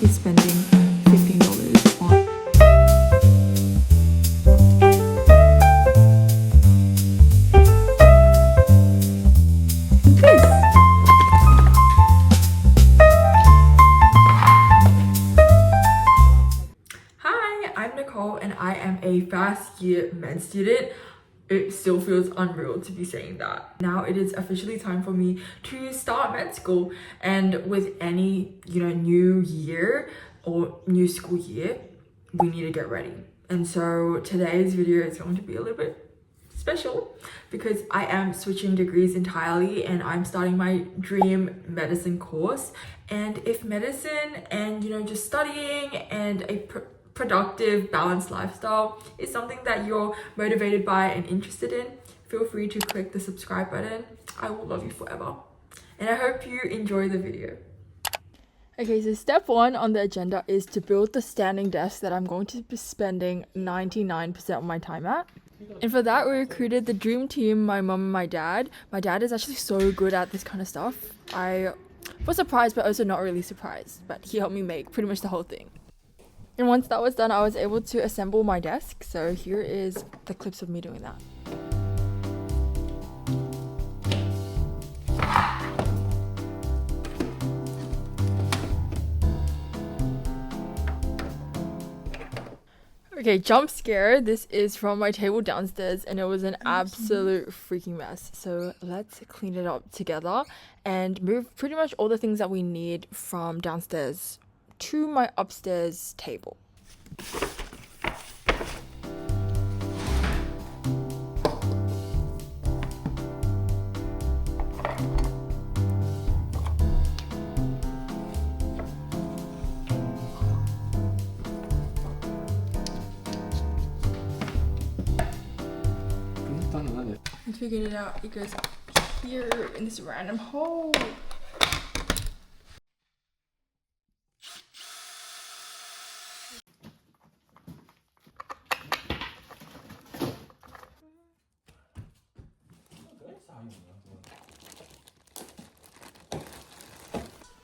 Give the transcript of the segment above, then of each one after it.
be spending $15 on. Hi, I'm Nicole and I am a first year med student. It still feels unreal to be saying that. Now it is officially time for me to start med school, and with any, new year or new school year, we need to get ready. And so today's video is going to be a little bit special because I am switching degrees entirely and I'm starting my dream medicine course. And if medicine and just studying and a productive, balanced lifestyle is something that you're motivated by and interested in, feel free to click the subscribe button. I will love you forever. And I hope you enjoy the video. Okay, so step 1 on the agenda is to build the standing desk that I'm going to be spending 99% of my time at. And for that, we recruited the dream team, my mom and my dad. My dad is actually so good at this kind of stuff. I was surprised, but also not really surprised. But he helped me make pretty much the whole thing. And once that was done, I was able to assemble my desk. So here is the clips of me doing that. Okay, jump scare. This is from my table downstairs and it was an absolute freaking mess. So let's clean it up together and move pretty much all the things that we need from downstairs to my upstairs table. I figured it out. It goes here in this random hole.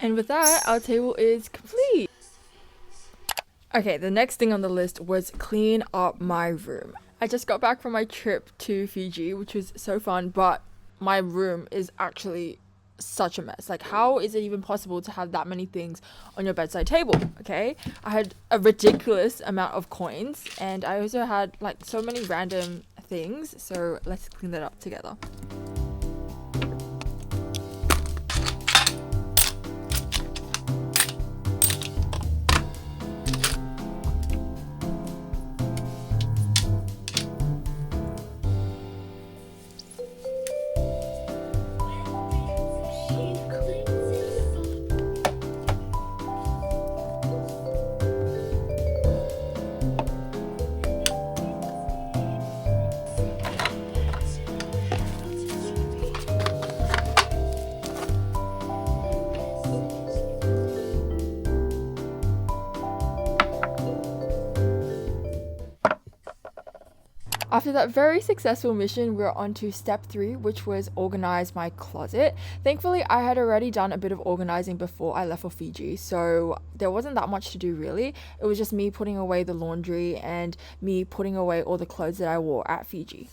And with that, our table is complete. Okay, the next thing on the list was clean up my room. I just got back from my trip to Fiji, which was so fun, but my room is actually such a mess. Like, how is it even possible to have that many things on your bedside table? Okay, I had a ridiculous amount of coins and I also had like so many random things. So let's clean that up together. After that very successful mission, we're on to step 3, which was organize my closet. Thankfully, I had already done a bit of organizing before I left for Fiji, so there wasn't that much to do really. It was just me putting away the laundry and me putting away all the clothes that I wore at Fiji.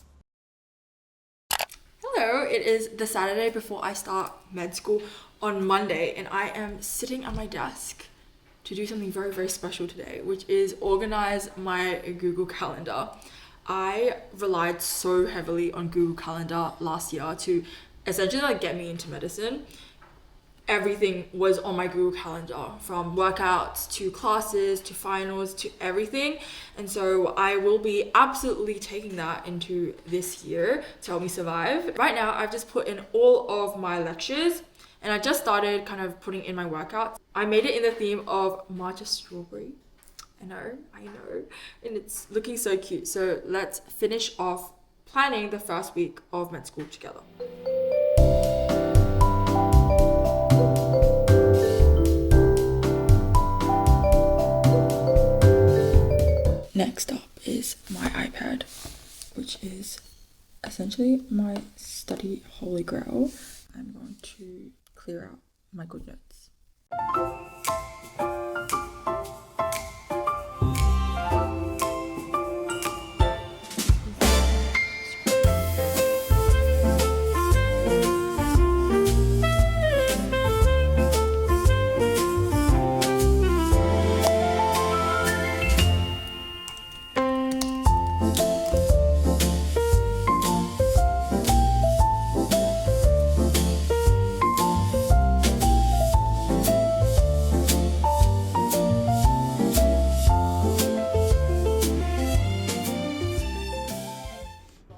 Hello, it is the Saturday before I start med school on Monday, and I am sitting at my desk to do something very, very special today, which is organize my Google Calendar. I relied so heavily on Google Calendar last year to essentially get me into medicine. Everything was on my Google Calendar, from workouts to classes to finals to everything. And so I will be absolutely taking that into this year to help me survive. Right now, I've just put in all of my lectures and I just started kind of putting in my workouts. I made it in the theme of matcha strawberry. I know, and it's looking so cute. So let's finish off planning the first week of med school together. Next up is my iPad, which is essentially my study holy grail. I'm going to clear out my good notes.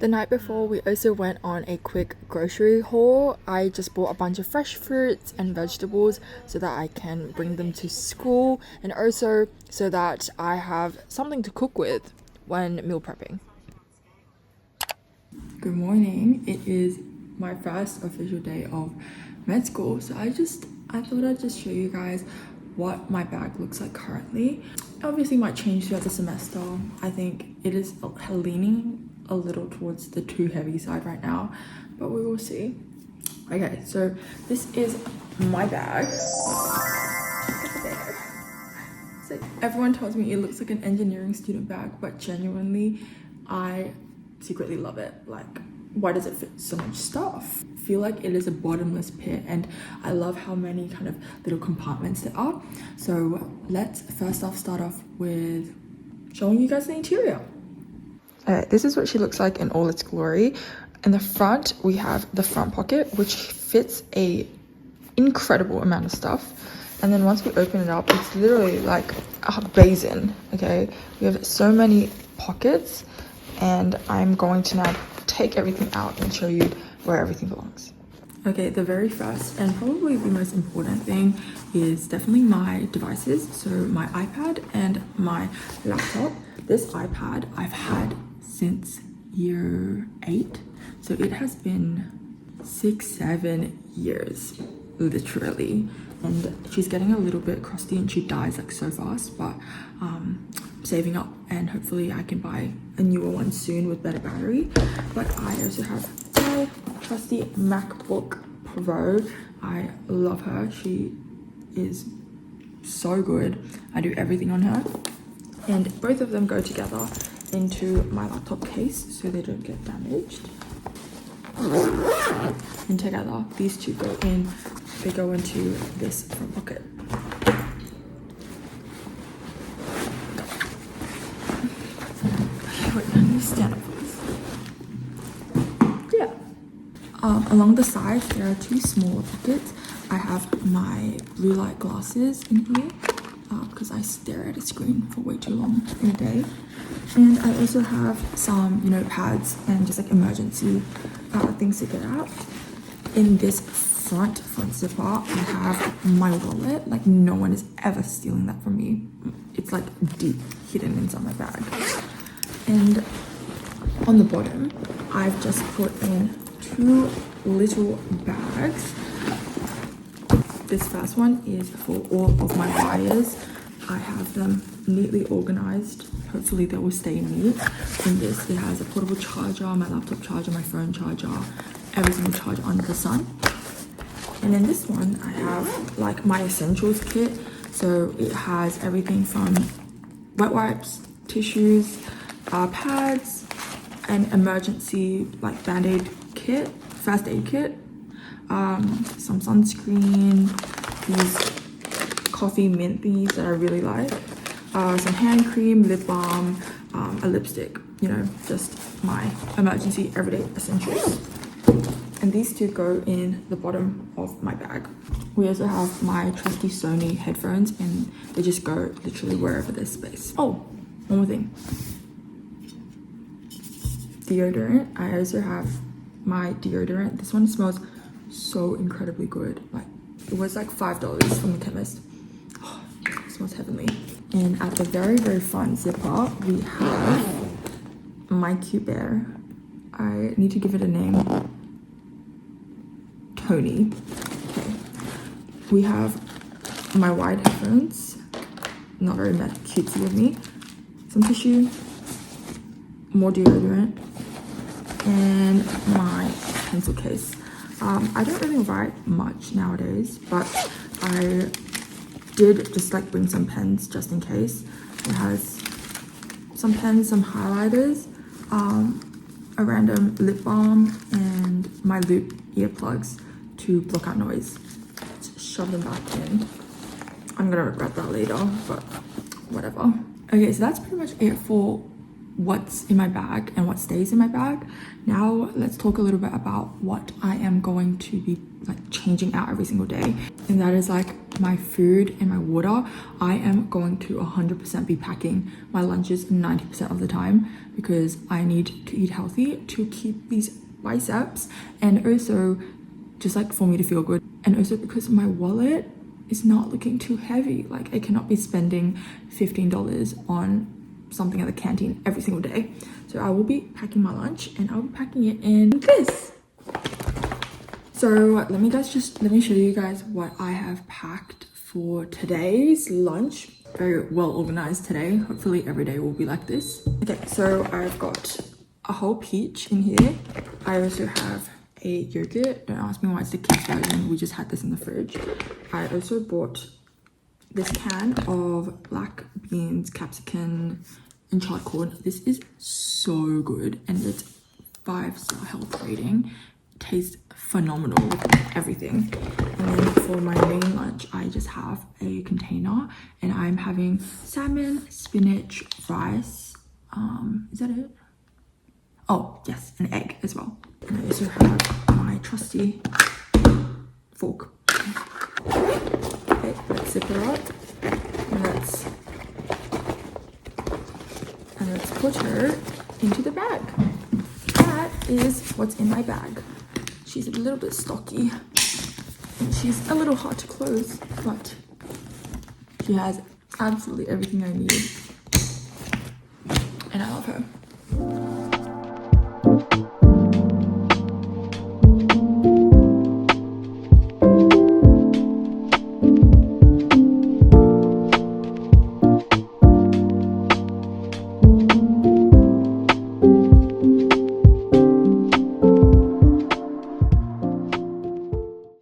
The night before, we also went on a quick grocery haul. I just bought a bunch of fresh fruits and vegetables so that I can bring them to school, and also so that I have something to cook with when meal prepping. Good morning. It is my first official day of med school, so I thought I'd just show you guys what my bag looks like currently. Obviously might change throughout the semester. I think it is leaning a little towards the too heavy side right now, but we will see. Okay, so this is my bag. So everyone tells me it looks like an engineering student bag, but genuinely I secretly love it. Like, why does it fit so much stuff? I feel like it is a bottomless pit, and I love how many kind of little compartments there are. So let's first off start off with showing you guys the interior. Okay, this is what she looks like in all its glory. In the front, we have the front pocket, which fits a incredible amount of stuff. And then once we open it up, it's literally like a basin, okay? We have so many pockets, and I'm going to now take everything out and show you where everything belongs. Okay, the very first and probably the most important thing is definitely my devices. So my iPad and my laptop. This iPad I've had since year 8. So it has been 6-7 years, literally. And she's getting a little bit crusty and she dies like so fast, but saving up, and hopefully I can buy a newer one soon with better battery. But I also have my trusty MacBook Pro. I love her. She is so good. I do everything on her, and both of them go together into my laptop case so they don't get damaged. And together these two go in. They go into this front pocket. Wait, let me stand up for this. Yeah. Along the sides, there are two smaller pockets. I have my blue light glasses in here because I stare at a screen for way too long in a day. And I also have some, pads and just like emergency things to get out. In this front zipper, I have my wallet. Like, no one is ever stealing that from me. It's like deep hidden inside my bag. And on the bottom, I've just put in two little bags. This first one is for all of my wires. I have them neatly organized. Hopefully they will stay neat. In this, it has a portable charger, my laptop charger, my phone charger, every single charger under the sun. And in this one, I have like my essentials kit. So it has everything from wet wipes, tissues, pads, an emergency like band-aid kit, first aid kit, some sunscreen, these coffee mint thingies that I really like, some hand cream, lip balm, a lipstick, just my emergency everyday essentials. And these two go in the bottom of my bag. We also have my trusty Sony headphones, and they just go literally wherever there's space. Oh, one more thing. Deodorant. I also have my deodorant. This one smells so incredibly good. Like, it was like $5 from the chemist. Oh, it smells heavenly. And at the very, very front zipper, we have my cute bear. I need to give it a name. Tony. Okay. We have my wide headphones. Not very cutesy of me. Some tissue. More deodorant. And my pencil case. I don't really write much nowadays, but I did just like bring some pens just in case. It has some pens, some highlighters, a random lip balm, and my loop earplugs to block out noise. Just shove them back in. I'm gonna regret that later, but whatever. Okay, so that's pretty much it for what's in my bag and what stays in my bag. Now let's talk a little bit about what I am going to be like changing out every single day, and that is like my food and my water. I am going to 100% be packing my lunches 90% of the time because I need to eat healthy to keep these biceps, and also just like for me to feel good, and also because my wallet is not looking too heavy. Like I cannot be spending $15 on something at the canteen every single day. So I will be packing my lunch, and I'll be packing it in this. So let me show you guys what I have packed for today's lunch. Very well organized today. Hopefully every day will be like this. Okay, so I've got a whole peach in here. I also have a yogurt. Don't ask me why it's the kids version. We just had this in the fridge. I also bought this can of black beans, capsicum, and charcoal. This is so good, and it's 5-star health rating. It tastes phenomenal with everything. And then for my main lunch, I just have a container, and I'm having salmon, spinach, rice. Is that it? Oh yes, an egg as well. And I also have my trusty fork. Okay, let's zip her up, and let's put her into the bag. That is what's in my bag. She's a little bit stocky, and she's a little hard to close, but she has absolutely everything I need, and I love her.